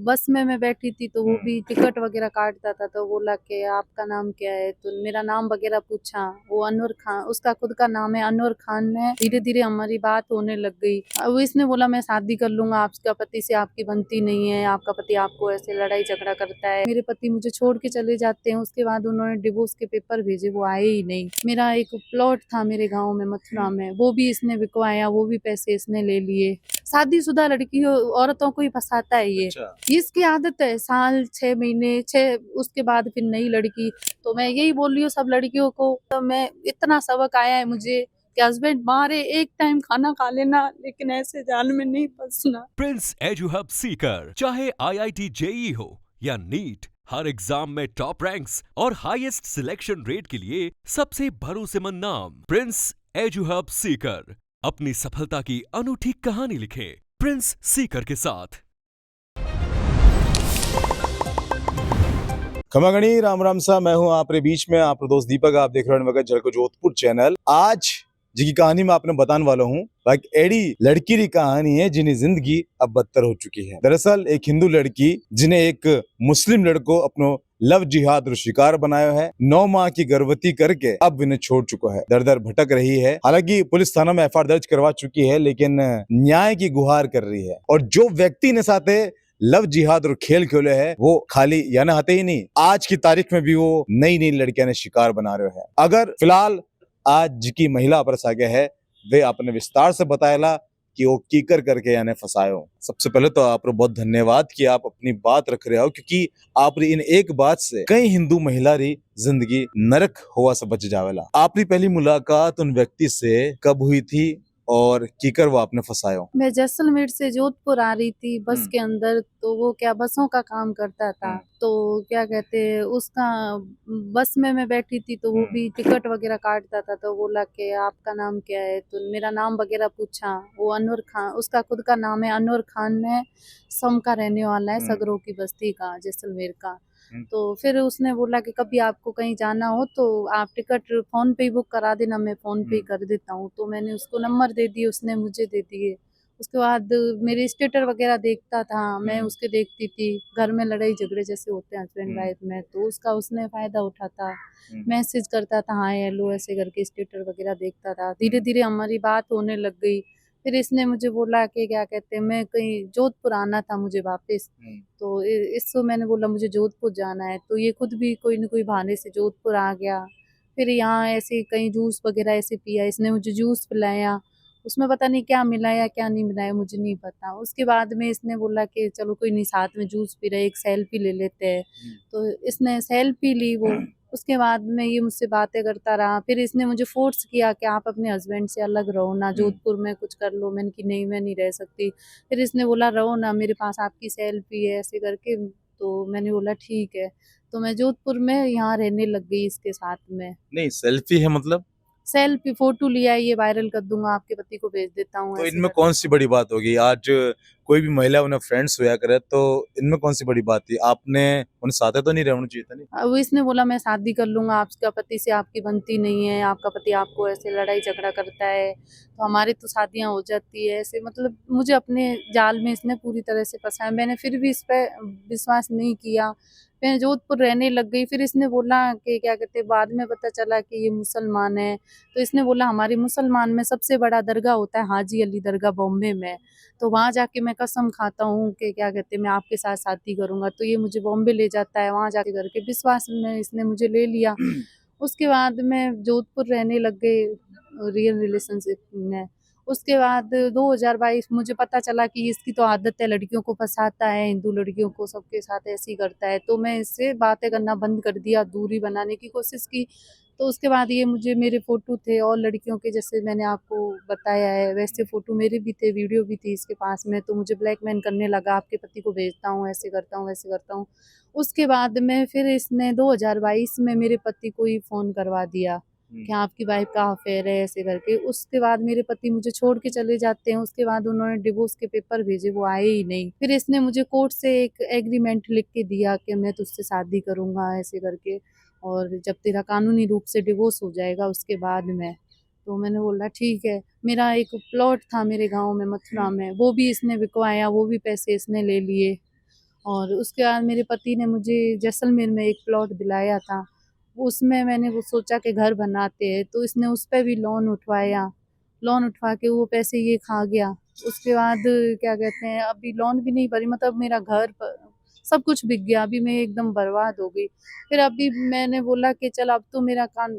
बस में मैं बैठी थी तो वो भी टिकट वगैरह काटता था, तो बोला कि आपका नाम क्या है, तो मेरा नाम वगैरह पूछा। वो अनवर खान, उसका खुद का नाम है अनवर खान है। धीरे धीरे हमारी बात होने लग गई। अब इसने बोला मैं शादी कर लूंगा, आपका पति से आपकी बनती नहीं है, आपका पति आपको ऐसे लड़ाई झगड़ा करता है, मेरे पति मुझे छोड़ के चले जाते हैं। उसके बाद उन्होंने डिवोर्स के पेपर भेजे, वो आए ही नहीं। मेरा एक प्लॉट था मेरे गाँव में मथुरा में, वो भी इसने बिकवाया, वो भी पैसे इसने ले लिए। शादीशुदा लड़कियों औरतों को ही फंसाता है ये। अच्छा। इसकी आदत है, साल 6 महीने 6, उसके बाद फिर नई लड़की। तो मैं यही बोल रही हूँ सब लड़कियों को, तो मैं इतना सबक आया है मुझे कि हस्बैंड मारे एक टाइम खाना खा लेना, लेकिन ऐसे जाल में नहीं फंसना। प्रिंस एजू हब सीकर, चाहे आईआईटी जेई हो या नीट, हर एग्जाम में टॉप रैंक्स और हाईएस्ट सिलेक्शन रेट के लिए सबसे भरोसेमंद नाम प्रिंस एजू हब सीकर। अपनी सफलता की अनूठी कहानी लिखें प्रिंस सीकर के साथ। खमागणी राम राम सा, मैं हूं आपरे बीच में आपरो दोस्त दीपक। आप देख रहे हैं झलको जोधपुर चैनल। आज जिकी कहानी मैं आपने बताने वाला हूँ, बाकी एडी लड़की की कहानी है जिन्हें जिंदगी अब बदतर हो चुकी है। दरअसल एक हिंदू लड़की जिन्हें एक मुस्लिम लड़को अपनो लव जिहाद रो शिकार बनाया है, 9 माह की गर्भवती करके अब इन्हें छोड़ चुका है, दर दर भटक रही है। हालांकि पुलिस थाना में एफआईआर दर्ज करवा चुकी है, लेकिन न्याय की गुहार कर रही है। और जो व्यक्ति ने साथे लव जिहाद और खेल खेले है, वो खाली यानी हते ही नहीं, आज की तारीख में भी वो नई नई लड़कियां ने शिकार बना रहे हैं। अगर फिलहाल आज की महिला पर आगे है, वे आपने विस्तार से बताया कि वो कीकर करके यानी फंसायो। सबसे पहले तो आप बहुत धन्यवाद कि आप अपनी बात रख रहे हो, क्योंकि आप इन एक बात से कई हिंदू महिला री जिंदगी नरक हुआ से बच जावेला। आपकी पहली मुलाकात उन व्यक्ति से कब हुई थी और कीकर वो आपने फंसायो? मैं जैसलमेर से जोधपुर आ रही थी बस के अंदर, तो वो क्या बसों का काम करता था, तो क्या कहते हैं उसका, बस में मैं बैठी थी तो वो भी टिकट वगैरह काटता था, तो बोला कि आपका नाम क्या है, तो मेरा नाम वगैरह पूछा। वो अनवर खान, उसका खुद का नाम है अनवर खान है, सम का रहने वाला है, सगरों की बस्ती का, जैसलमेर का। तो फिर उसने बोला कि कभी आपको कहीं जाना हो तो आप टिकट फोन पे ही बुक करा देना, मैं फोन पे ही कर देता हूँ। तो मैंने उसको नंबर दे दिए, उसने मुझे दे दिए। उसके बाद मेरे स्टेटर वगैरह देखता था, मैं उसके देखती थी। घर में लड़ाई झगड़े जैसे होते हैं हस्बैंड वाइफ में, तो उसका उसने फायदा उठाता, मैसेज करता था हाय हेलो ऐसे करके, स्टेटर वगैरह देखता था। धीरे धीरे हमारी बात होने लग गई। फिर इसने मुझे बोला कि क्या कहते हैं, मैं कहीं जोधपुर आना था मुझे वापस, तो इसको मैंने बोला मुझे जोधपुर जाना है, तो ये खुद भी कोई न कोई बहाने से जोधपुर आ गया। फिर यहाँ ऐसे कहीं जूस वगैरह ऐसे पिया, इसने मुझे जूस पिलाया, उसमें पता नहीं क्या मिलाया क्या नहीं मिलाया मुझे नहीं पता। उसके बाद में इसने बोला कि चलो कोई नहीं, साथ में जूस पी रहे, एक सेल्फी ले लेते हैं, तो इसने सेल्फी ली वो। उसके बाद में ये मुझसे बातें करता रहा। फिर इसने मुझे फोर्स किया कि आप अपने हस्बैंड से अलग रहो ना, जोधपुर में कुछ कर लो। मैंने कि नहीं मैं नहीं रह सकती। फिर इसने बोला रहो ना, मेरे पास आपकी सेल्फी है ऐसे करके। तो मैंने बोला ठीक है, तो मैं जोधपुर में यहाँ रहने लग गई इसके साथ में। नहीं, सेल्फी है मतलब? सेल्फी फोटो लिया है, ये वायरल कर दूंगा, आपके पति को भेज देता हूँ, तो ऐसे इनमें कर। कौन सी बड़ी बात होगी? आज कोई भी महिला उन्हें फ्रेंड्स होया करे, तो इनमें कौन सी बड़ी बात थी? आपने उन साथे तो नहीं रहना चाहिए था? नहीं। अब इसने बोला मैं शादी कर लूंगा, आपका पति से आपकी बनती नहीं है, आपका पति आपको ऐसे लड़ाई झगड़ा करता है, तो हमारी तो शादियां हो जाती है ऐसे। मतलब मुझे अपने जाल में इसने पूरी तरह से फंसाया। मैंने फिर भी इस पर विश्वास नहीं किया, मैं जोधपुर रहने लग गई। फिर इसने बोला कि क्या कहते, बाद में पता चला कि ये मुसलमान है, तो इसने बोला हमारे मुसलमान में सबसे बड़ा दरगाह होता है हाजी अली दरगाह बॉम्बे में, तो वहाँ जाके मैं कसम खाता हूँ कि क्या कहते मैं आपके साथ शादी करूँगा। तो ये मुझे बॉम्बे ले जाता है, वहाँ जाके करके विश्वास में इसने मुझे ले लिया। उसके बाद मैं जोधपुर रहने लग गई रियल रिलेशनशिप में। उसके बाद 2022 मुझे पता चला कि इसकी तो आदत है, लड़कियों को फंसाता है, हिंदू लड़कियों को सबके साथ ऐसे ही करता है। तो मैं इससे बातें करना बंद कर दिया, दूरी बनाने की कोशिश की। तो उसके बाद ये मुझे, मेरे फ़ोटो थे और लड़कियों के, जैसे मैंने आपको बताया है वैसे फ़ोटो मेरे भी थे, वीडियो भी थी इसके पास में। तो मुझे ब्लैकमेल करने लगा, आपके पति को भेजता हूँ, ऐसे करता हूँ वैसे करता हूँ। उसके बाद में फिर इसने 2022 में मेरे पति को ही फ़ोन करवा दिया कि आपकी वाइफ का अफेयर है ऐसे करके। उसके बाद मेरे पति मुझे छोड़ के चले जाते हैं। उसके बाद उन्होंने डिवोर्स के पेपर भेजे, वो आए ही नहीं। फिर इसने मुझे कोर्ट से एक एग्रीमेंट लिख के दिया कि मैं तुझसे शादी करूँगा ऐसे करके, और जब तेरा कानूनी रूप से डिवोर्स हो जाएगा उसके बाद में। तो मैंने बोला ठीक है। मेरा एक प्लॉट था मेरे गाँव में मथुरा में, वो भी इसने बिकवाया, वो भी पैसे इसने ले लिए। और उसके बाद मेरे पति ने मुझे जैसलमेर में एक प्लॉट दिलाया था, उसमें मैंने वो सोचा कि घर बनाते हैं, तो इसने उस पे भी लोन उठवाया, लोन उठवा के वो पैसे ये खा गया। उसके बाद क्या कहते हैं, अभी लोन भी नहीं भरी, मतलब मेरा घर सब कुछ बिक गया, अभी मैं एकदम बर्बाद हो गई। फिर अभी मैंने बोला कि चल अब तो मेरा कान,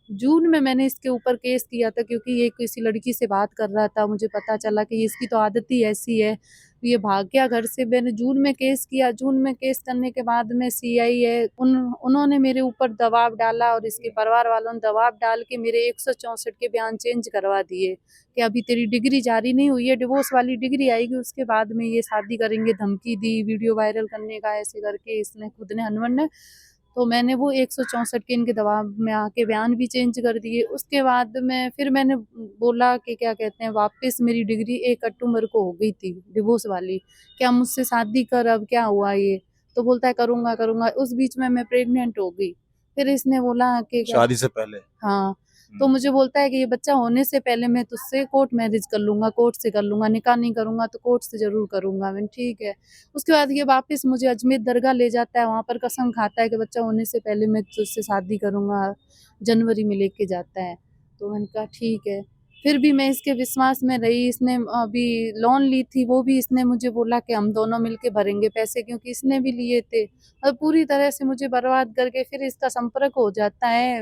जून में मैंने इसके ऊपर केस किया था, क्योंकि ये किसी लड़की से बात कर रहा था, मुझे पता चला कि इसकी तो आदत ही ऐसी है, ये भाग गया घर से। मैंने जून में केस किया, जून में केस करने के बाद में सीआई है, उन्होंने मेरे ऊपर दबाव डाला और इसके परिवार वालों ने दबाव डाल के मेरे 164 के बयान चेंज करवा दिए कि अभी तेरी डिग्री जारी नहीं हुई है, डिवोर्स वाली डिग्री आएगी उसके बाद में ये शादी करेंगे। धमकी दी, वीडियो वायरल करने का, ऐसे करके इसने खुद ने, हनवन ने। तो मैंने वो 164 के इनके दबाव में आके बयान भी चेंज कर दिए। उसके बाद में फिर मैंने बोला कि क्या कहते हैं, वापस मेरी डिग्री 1 अक्टूबर को हो गई थी डिवोर्स वाली, क्या मुझसे शादी कर, अब क्या हुआ ये? तो बोलता है करूँगा करूँगा। उस बीच में मैं प्रेग्नेंट हो गई। फिर इसने बोला कि क्या, शादी से पहले? हाँ, तो मुझे बोलता है कि ये बच्चा होने से पहले मैं तुझसे कोर्ट मैरिज कर लूँगा, कोर्ट से कर लूँगा, निकाह नहीं करूँगा तो कोर्ट से ज़रूर करूँगा। मैंने ठीक है। उसके बाद ये वापस मुझे अजमेर दरगाह ले जाता है, वहाँ पर कसम खाता है कि बच्चा होने से पहले मैं तुझसे शादी करूँगा, जनवरी में लेके जाता है। तो मैंने कहा ठीक है। फिर भी मैं इसके विश्वास में रही, इसने अभी लोन ली थी, वो भी इसने मुझे बोला कि हम दोनों मिलके भरेंगे पैसे, क्योंकि इसने भी लिए थे। और पूरी तरह से मुझे बर्बाद करके फिर इसका संपर्क हो जाता है।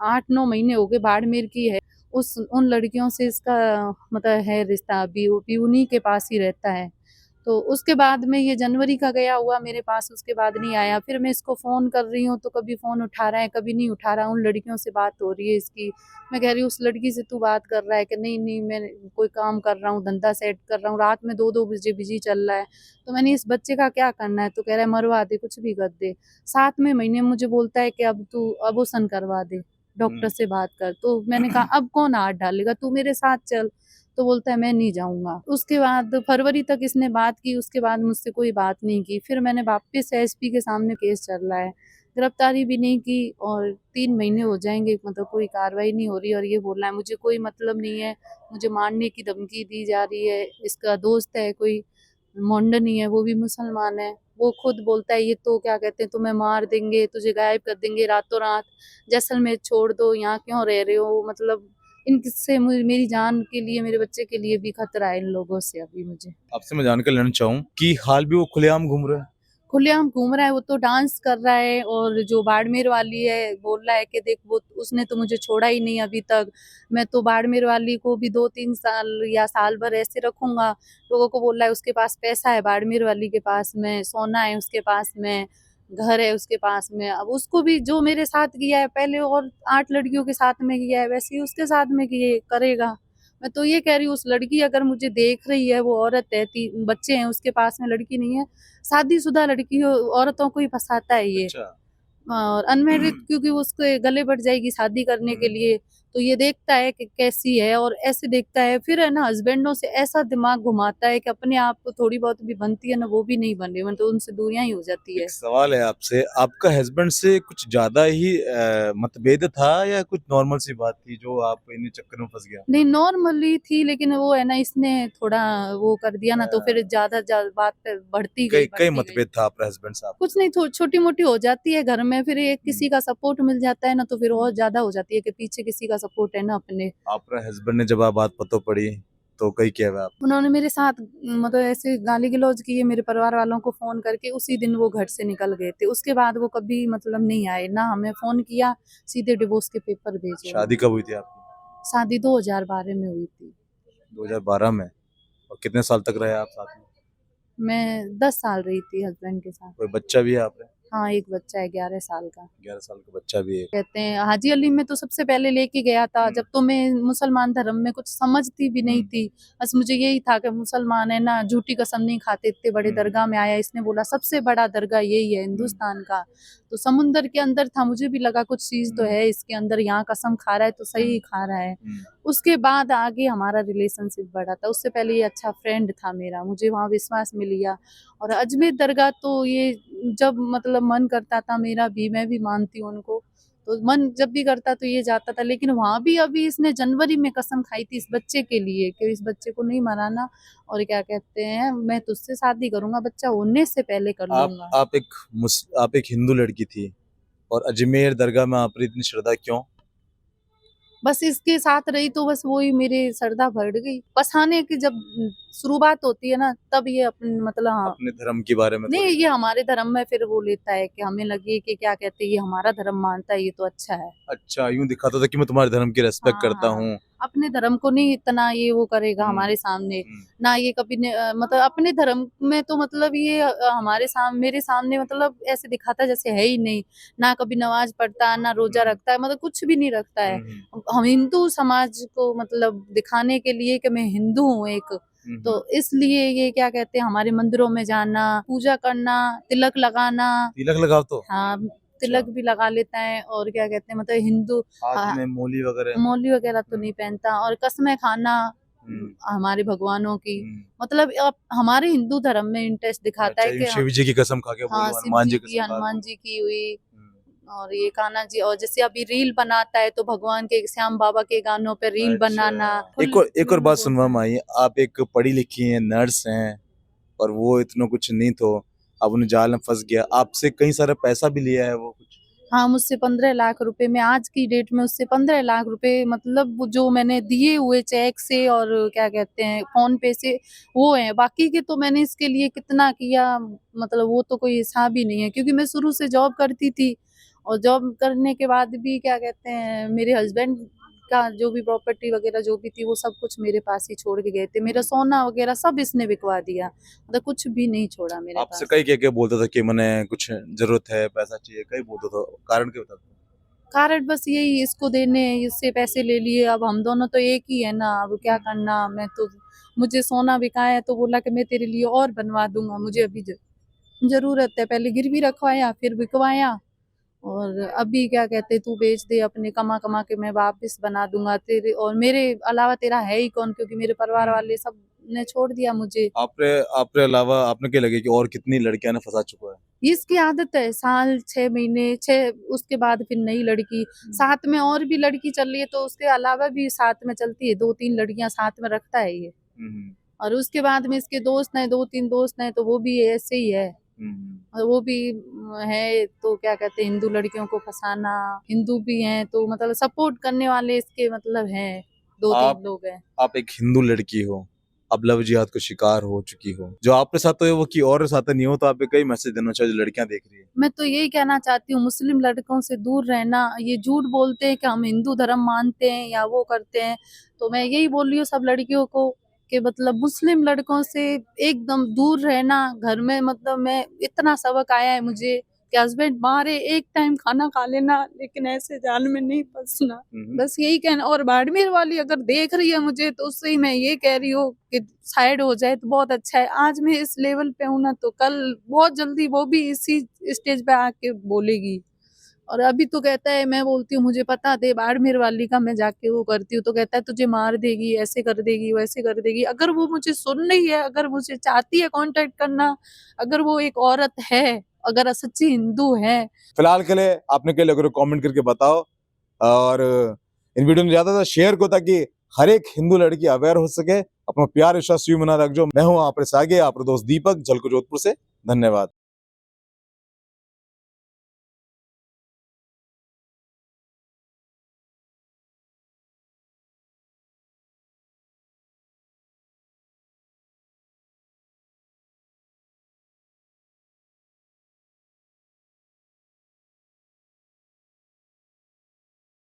8-9 महीने हो गए, बाड़मेर की है। उन लड़कियों से इसका मतलब है रिश्ता, अभी वो भी उन्हीं के पास ही रहता है। तो उसके बाद में ये जनवरी का गया हुआ मेरे पास, उसके बाद नहीं आया। फिर मैं इसको फ़ोन कर रही हूँ तो कभी फ़ोन उठा रहा है, कभी नहीं उठा रहा। उन लड़कियों से बात हो रही है इसकी। मैं कह रही हूँ उस लड़की से तू बात कर रहा है कि नहीं, नहीं मैं कोई काम कर रहा हूँ, धंधा सेट कर रहा हूँ, रात में 2-2 बजे बिज़ी चल रहा है। तो मैंने इस बच्चे का क्या करना है? तो कह रहा है मरवा दे, कुछ भी कर दे। 7वें महीने मुझे बोलता है कि अब तू अबॉर्शन करवा दे, डॉक्टर से बात कर। तो मैंने कहा अब कौन हाथ डालेगा, तू मेरे साथ चल। तो बोलता है मैं नहीं जाऊँगा। उसके बाद फरवरी तक इसने बात की, उसके बाद मुझसे कोई बात नहीं की। फिर मैंने वापस से एसपी के सामने केस चल रहा है, गिरफ्तारी भी नहीं की और 3 महीने हो जाएँगे, मतलब कोई कार्रवाई नहीं हो रही। और ये बोल रहा है मुझे कोई मतलब नहीं है, मुझे मारने की धमकी दी जा रही है। इसका दोस्त है कोई, मोंडनी है, वो भी मुसलमान है। वो खुद बोलता है ये तो क्या कहते हैं, तुम्हें मार देंगे, तुझे गायब कर देंगे रातों रात, जैसलमेर छोड़ दो, यहाँ क्यों रह रहे हो? मतलब इनसे मेरी जान के लिए, मेरे बच्चे के लिए भी खतरा है इन लोगों से अभी मुझे। आपसे मैं जानकर लेना चाहूँ कि हाल भी वो खुलेआम घूम रहा है? खुलेआम घूम रहा है, वो तो डांस कर रहा है। और जो बाड़मेर वाली है, बोल रहा है कि देख वो उसने तो मुझे छोड़ा ही नहीं अभी तक, मैं तो बाड़मेर वाली को भी 2-3 साल या साल भर ऐसे रखूँगा। लोगों को बोल रहा है उसके पास पैसा है, बाड़मेर वाली के पास में सोना है, उसके पास में घर है, उसके पास में। अब उसको भी जो मेरे साथ किया है पहले, और 8 लड़कियों के साथ में किया है, वैसे ही उसके साथ में किए करेगा। मैं तो ये कह रही हूँ उस लड़की अगर मुझे देख रही है, वो औरत है, 3 बच्चे हैं उसके पास में, लड़की नहीं है, शादीशुदा लड़की औरतों को ही फंसाता है ये। अच्छा। और अनमेरिड, क्योंकि वो उसके गले बढ़ जाएगी शादी करने के लिए, तो ये देखता है कि कैसी है और ऐसे देखता है। फिर है ना, हस्बैंडों से ऐसा दिमाग घुमाता है कि अपने आप को थोड़ी बहुत भी बनती है ना, वो भी नहीं बन रही, मतलब उनसे दूरियां ही हो जाती है। एक सवाल है आपसे, आपका हस्बैंड से कुछ ज्यादा ही मतभेद था या कुछ नॉर्मल सी बात थी जो आप इन चक्कर में फंस गया? नहीं, नॉर्मली थी, लेकिन वो है ना, इसने थोड़ा वो कर दिया ना, तो फिर ज्यादा बात पे बढ़ती कई गई कई बढ़ती गई। मतभेद था आपका हस्बैंड साहब? कुछ नहीं, छोटी मोटी हो जाती है घर में, फिर एक किसी का सपोर्ट मिल जाता है ना, तो फिर और ज्यादा हो जाती है कि पीछे किसी का सपोर्ट है ना अपने। आपका हस्बैंड ने जब आप बात पतो पड़ी तो कई क्या हुआ? उन्होंने मेरे साथ मतलब ऐसे गाली गलौज किए मेरे परिवार वालों को फोन करके, उसी दिन वो घर से निकल गए थे। उसके बाद वो कभी मतलब नहीं आए, ना हमें फोन किया, सीधे डिवोर्स के पेपर भेजे शादी उन्होंने। कब हुई थी आपकी? शादी 2012 में हुई थी। 2012 में? और कितने साल तक रहे आप साथ में? मैं 10 साल रही थी हस्बैंड के साथ। कोई बच्चा भी है आपने? हाँ, एक बच्चा है 11 साल का। 11 साल का बच्चा भी है। कहते हैं हाजी अली में तो सबसे पहले लेके गया था, जब तो मैं मुसलमान धर्म में कुछ समझती भी नहीं थी। बस मुझे यही था कि मुसलमान है ना, झूठी कसम नहीं खाते, इतने बड़े दरगाह में आया। इसने बोला सबसे बड़ा दरगाह यही है हिंदुस्तान का, तो समुंदर के अंदर था, मुझे भी लगा कुछ चीज तो है इसके अंदर, यहाँ कसम खा रहा है तो सही खा रहा है। उसके बाद आगे हमारा रिलेशनशिप बढ़ा था, उससे पहले ये अच्छा फ्रेंड था मेरा, मुझे वहाँ विश्वास मिल गया। और अजमेर दरगाह तो ये जब मतलब मन करता था मेरा भी, मैं भी मानती हूँ उनको, तो मन जब भी करता तो ये जाता था, लेकिन वहाँ भी अभी इसने जनवरी में कसम खाई थी इस बच्चे के लिए कि इस बच्चे को नहीं मराना, और क्या कहते हैं, मैं तुझसे शादी करूंगा, बच्चा होने से पहले कर लूंगा। आप एक हिंदू लड़की थी और अजमेर दरगाह में आप इतनी श्रद्धा क्यों? बस इसके साथ रही तो बस वही मेरे श्रद्धा बढ़ गई। पछाने की जब शुरुआत होती है ना, तब ये अपने मतलब हाँ, अपने धर्म के बारे में नहीं थोड़ी ये हमारे धर्म में फिर वो लेता है कि हमें लगे कि क्या कहते हैं ये हमारा धर्म मानता है, ये तो अच्छा है। अच्छा यूं दिखाता था कि मैं तुम्हारे धर्म की रेस्पेक्ट हाँ करता हाँ, हूँ। अपने धर्म को नहीं इतना ये वो करेगा हम्म, हमारे सामने, हम्म, ना ये कभी मतलब अपने धर्म में तो मतलब ये हमारे सामने मेरे सामने मतलब ऐसे दिखाता जैसे है ही नहीं, ना कभी नमाज पढ़ता, ना रोजा रखता है, मतलब कुछ भी नहीं रखता है। हम हिंदू समाज को मतलब दिखाने के लिए कि मैं हिंदू हूँ एक, तो इसलिए ये क्या कहते हैं हमारे मंदिरों में जाना, पूजा करना, तिलक लगाना। तिलक लगाओ तो हाँ, तिलक भी लगा लेता है, और क्या कहते हैं मतलब हिंदू हाथ में मूली वगैरह। मौली वगैरह तो नहीं पहनता, और कसमें खाना हमारे भगवानों की, मतलब अब हमारे हिंदू धर्म में इंटरेस्ट दिखाता अच्छा है यूं कि शिव जी की कसम खा के हाँ बोलो, शिव हनुमान जी जी की की, कसम खा के हनुमान बोलो। जी की हुई, और ये कान्हा जी, और जैसे अभी रील बनाता है तो भगवान के श्याम बाबा के गानों पे रील बनाना। एक और बात सुनवा माई, आप एक पढ़ी लिखी हैं, नर्स हैं, और वो इतना कुछ नहीं तो अब उन्हें जाल में फंस गया, आपसे कई सारा पैसा भी लिया है वो कुछ? हाँ, मुझसे 15 लाख रुपए, मैं आज की डेट में उससे 15 लाख रुपए मतलब वो जो मैंने दिए हुए चेक से और क्या कहते हैं फोन पे से वो है, बाकी के तो मैंने इसके लिए कितना किया मतलब वो तो कोई हिसाब ही नहीं है, क्योंकि मैं शुरू से जॉब करती थी, और जॉब करने के बाद भी क्या कहते हैं मेरे हस्बैंड का जो भी प्रॉपर्टी वगैरह जो भी थी वो सब कुछ मेरे पास ही छोड़ के गए थे, मेरा सोना वगैरह सब इसने बिकवा दिया, मतलब कुछ भी नहीं छोड़ा मेरे आपसे पास। कई क्या क्या बोलता था कि मैंने कुछ जरूरत है, पैसा चाहिए, कई बोलता था, कारण क्या बताता? कारण बस यही इसको देने, इससे पैसे ले लिए, अब हम दोनों तो एक ही है ना, अब क्या करना, मैं तो मुझे सोना बिकाया तो बोला कि मैं तेरे लिए और बनवा दूंगा, मुझे अभी जरूरत है, पहले गिरवी रखवाया फिर बिकवाया, और अभी क्या कहते तू बेच दे अपने, कमा कमा के मैं वापस बना दूंगा तेरे, और मेरे अलावा तेरा है ही कौन, क्योंकि मेरे परिवार वाले सब ने छोड़ दिया मुझे। आपने आपके अलावा आपने क्या लगे कि और कितनी लड़कियां ने फंसा चुका है? इसकी आदत है, साल 6 महीने 6 उसके बाद फिर नई लड़की, साथ में और भी लड़की चल रही है तो उसके अलावा भी साथ में चलती है, 2-3 लड़कियां साथ में रखता है ये, और उसके बाद में इसके दोस्त हैं, 2-3 दोस्त हैं तो वो भी ऐसे ही है, और वो भी है तो क्या कहते हैं हिंदू लड़कियों को फंसाना, हिंदू भी हैं तो मतलब सपोर्ट करने वाले इसके मतलब हैं, 2-3 लोग हैं। आप एक हिंदू लड़की हो, अब लव जिहाद को शिकार हो चुकी हो, जो आपके साथ हो वो कि और साथ नहीं हो, तो आप कई मैसेज देना चाहिए जो लड़कियां देख रही है। मैं तो यही कहना चाहती हूँ मुस्लिम लड़कों से दूर रहना, ये झूठ बोलते हैं कि हम हिंदू धर्म मानते हैं या वो करते हैं, तो मैं यही बोल रही हूँ सब लड़कियों को कि मतलब मुस्लिम लड़कों से एकदम दूर रहना, घर में मतलब मैं इतना सबक आया है मुझे कि हस्बैंड मारे एक टाइम खाना खा लेना, लेकिन ऐसे जाल में नहीं फंसना, बस यही कहना। और बाड़मेर वाली अगर देख रही है मुझे तो उससे ही मैं ये कह रही हूँ कि साइड हो जाए तो बहुत अच्छा है, आज मैं इस लेवल पे हूँ ना तो कल बहुत जल्दी वो भी इसी स्टेज पे आके बोलेगी, और अभी तो कहता है, मैं बोलती हूँ मुझे पता दे बाड़मेर वाली का, मैं जाके वो करती हूँ तो कहता है तुझे मार देगी, ऐसे कर देगी वैसे कर देगी, अगर वो मुझे सुन रही है, अगर मुझे चाहती है कांटेक्ट करना, अगर वो एक औरत है, अगर सच्ची हिंदू है। फिलहाल के लिए आपने के लिए कमेंट करके बताओ, और इन वीडियो में ज्यादा से शेयर को, ताकि हर एक हिंदू लड़की अवेयर हो सके। अपना प्यार विश्वास यूं बना रख जो। मैं हूं आपके सागे, आपका दोस्त दीपक, जलको जोधपुर से। धन्यवाद।